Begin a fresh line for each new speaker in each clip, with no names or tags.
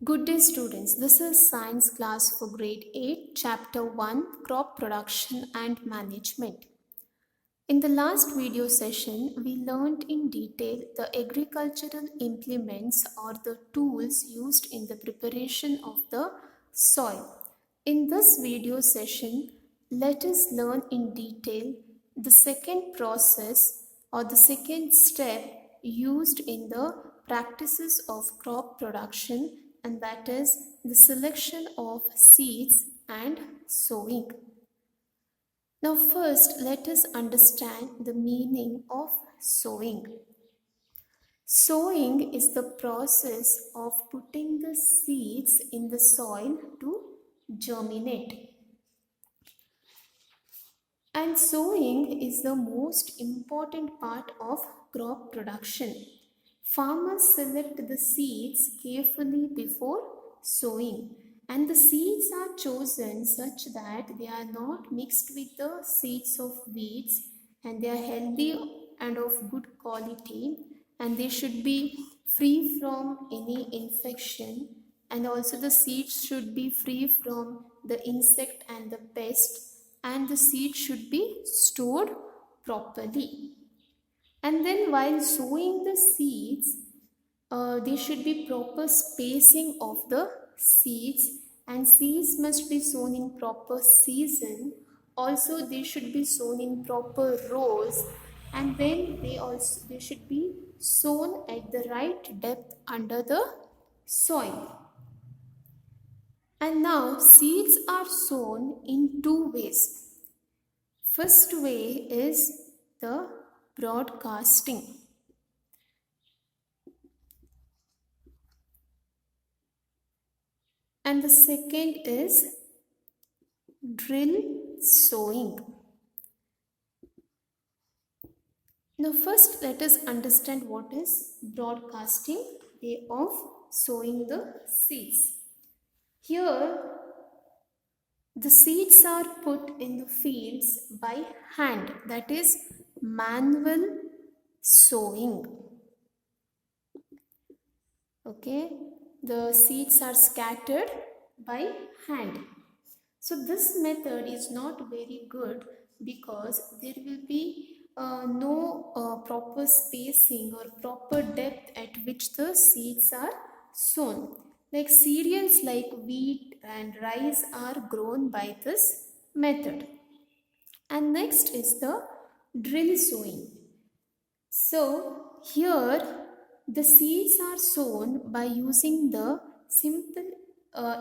Good day students, this is science class for grade 8, chapter 1, crop production and management. In the last video session, we learned in detail the agricultural implements or the tools used in the preparation of the soil. In this video session, let us learn in detail the second process or the second step used in the practices of crop production, and that is the selection of seeds and sowing. Now first let us understand the meaning of sowing. Sowing is the process of putting the seeds in the soil to germinate. And sowing is the most important part of crop production. Farmers select the seeds carefully before sowing, and the seeds are chosen such that they are not mixed with the seeds of weeds, and they are healthy and of good quality, and they should be free from any infection, and also the seeds should be free from the insect and the pest, and the seed should be stored properly. And then while sowing the seeds, there should be proper spacing of the seeds, and seeds must be sown in proper season. Also they should be sown in proper rows, and then they should be sown at the right depth under the soil. And now seeds are sown in two ways. First way is the broadcasting. And the second is drill sowing. Now first let us understand what is broadcasting way of sowing the seeds. Here the seeds are put in the fields by hand, that is manual sowing. Okay, the seeds are scattered by hand. So this method is not very good because there will be no proper spacing or proper depth at which the seeds are sown. Like cereals like wheat and rice are grown by this method. And next is the drill sowing. So here the seeds are sown by using the simple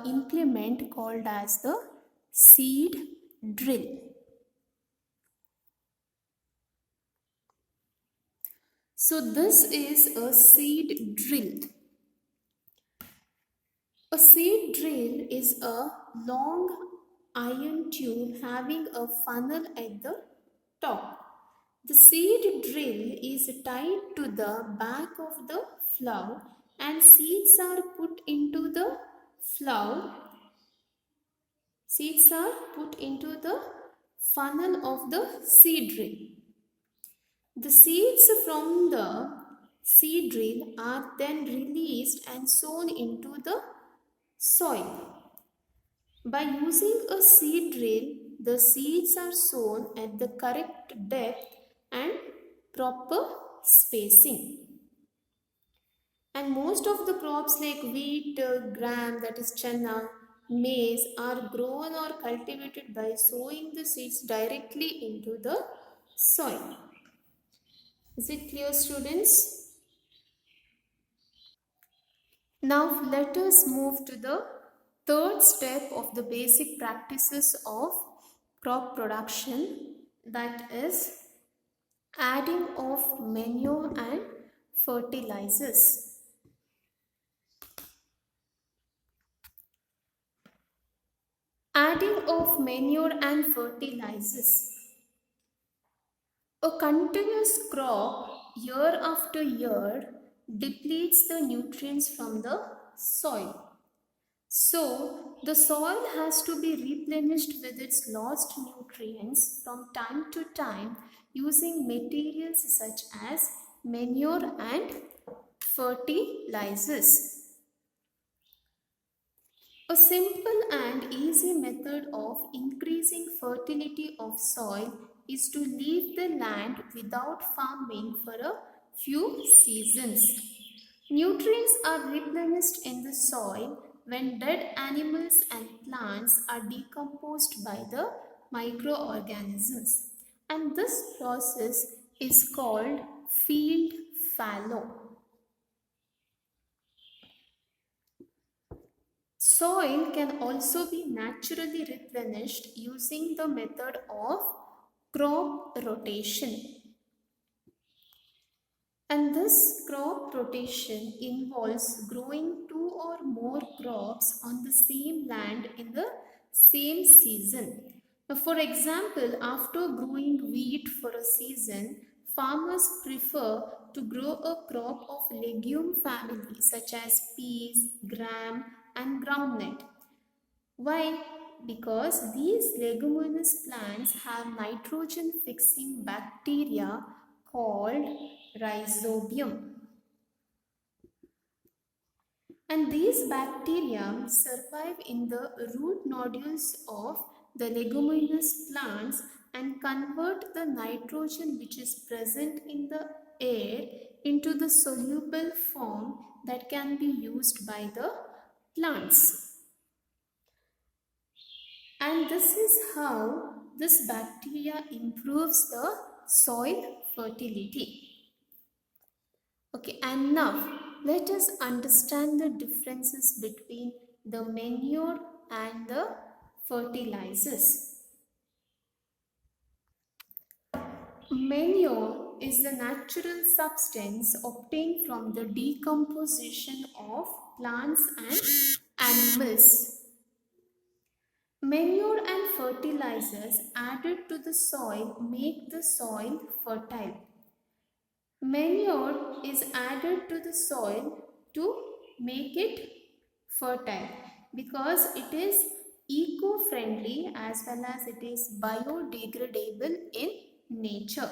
implement called as the seed drill. So this is a seed drill. A seed drill is a long iron tube having a funnel at the top. The seed drill is tied to the back of the plough, and seeds are put into the plough. Seeds are put into the funnel of the seed drill. The seeds from the seed drill are then released and sown into the soil. By using a seed drill, the seeds are sown at the correct depth and proper spacing. And most of the crops like wheat, gram, that is chana, maize are grown or cultivated by sowing the seeds directly into the soil. Is it clear, students? Now let us move to the third step of the basic practices of crop production, that is adding of manure and fertilizers. Adding of manure and fertilizers. A continuous crop year after year depletes the nutrients from the soil. So, the soil has to be replenished with its lost nutrients from time to time using materials such as manure and fertilizers. A simple and easy method of increasing fertility of soil is to leave the land without farming for a few seasons. Nutrients are replenished in the soil when dead animals and plants are decomposed by the microorganisms, and this process is called field fallow. Soil can also be naturally replenished using the method of crop rotation. And this crop rotation involves growing two or more crops on the same land in the same season. Now, for example, after growing wheat for a season, farmers prefer to grow a crop of legume family such as peas, gram, and groundnut. Why? Because these leguminous plants have nitrogen fixing bacteria called rhizobium. And these bacteria survive in the root nodules of the leguminous plants and convert the nitrogen which is present in the air into the soluble form that can be used by the plants. And this is how this bacteria improves the soil fertility. Okay, and now let us understand the differences between the manure and the fertilizers. Manure is the natural substance obtained from the decomposition of plants and animals. Manure and fertilizers added to the soil make the soil fertile. Manure is added to the soil to make it fertile because it is eco-friendly as well as it is biodegradable in nature.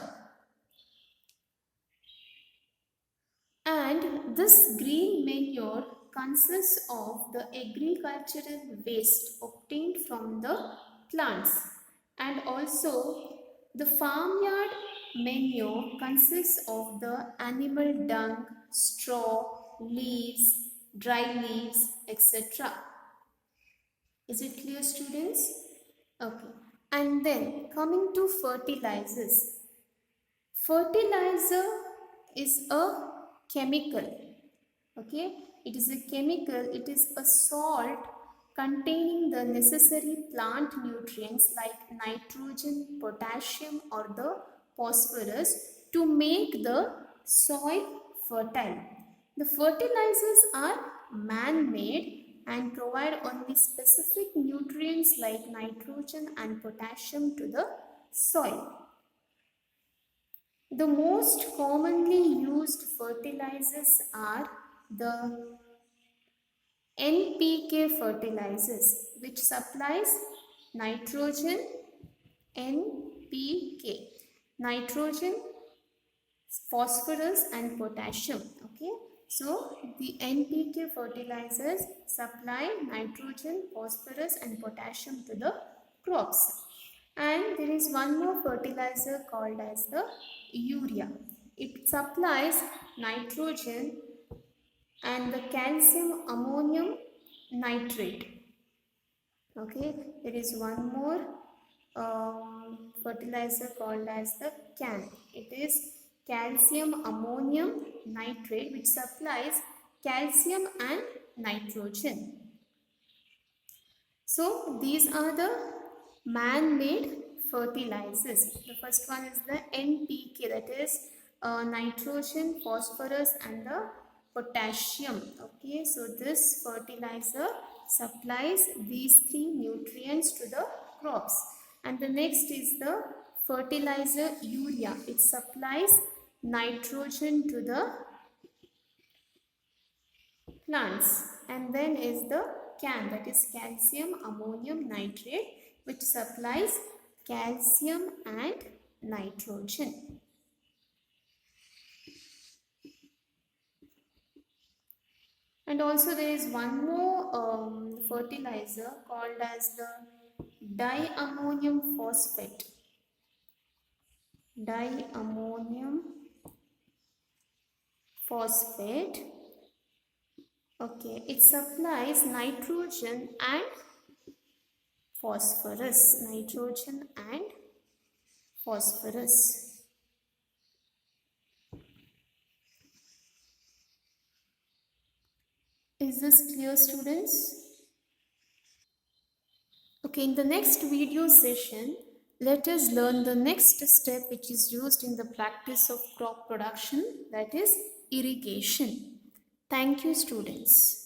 And this green manure consists of the agricultural waste obtained from the plants, and also the farmyard manure consists of the animal dung, straw, leaves, dry leaves, etc. Is it clear, students? Okay. And then coming to fertilizers. Fertilizer is a chemical. Okay, it is a chemical, it is a salt containing the necessary plant nutrients like nitrogen, potassium, or the phosphorus to make the soil fertile. The fertilizers are man-made and provide only specific nutrients like nitrogen and potassium to the soil. The most commonly used fertilizers are the NPK fertilizers, which supplies nitrogen, NPK, nitrogen, phosphorus and potassium. Okay, so the NPK fertilizers supply nitrogen, phosphorus and potassium to the crops. And there is one more fertilizer called as the urea. It supplies nitrogen and the calcium ammonium nitrate. Okay, there is one more fertilizer called as the CAN. It is calcium ammonium nitrate, which supplies calcium and nitrogen. So these are the man-made fertilizers. The first one is the NPK, that is nitrogen, phosphorus and the potassium. Okay, so this fertilizer supplies these three nutrients to the crops. And the next is the fertilizer urea. It supplies nitrogen to the plants. And then is the CAN, that is calcium ammonium nitrate, which supplies calcium and nitrogen. And also there is one more fertilizer called as the diammonium phosphate. Diammonium phosphate. Okay, it supplies nitrogen and phosphorus. Nitrogen and phosphorus. Is this clear, students? Okay, in the next video session, let us learn the next step which is used in the practice of crop production, that is irrigation. Thank you, students.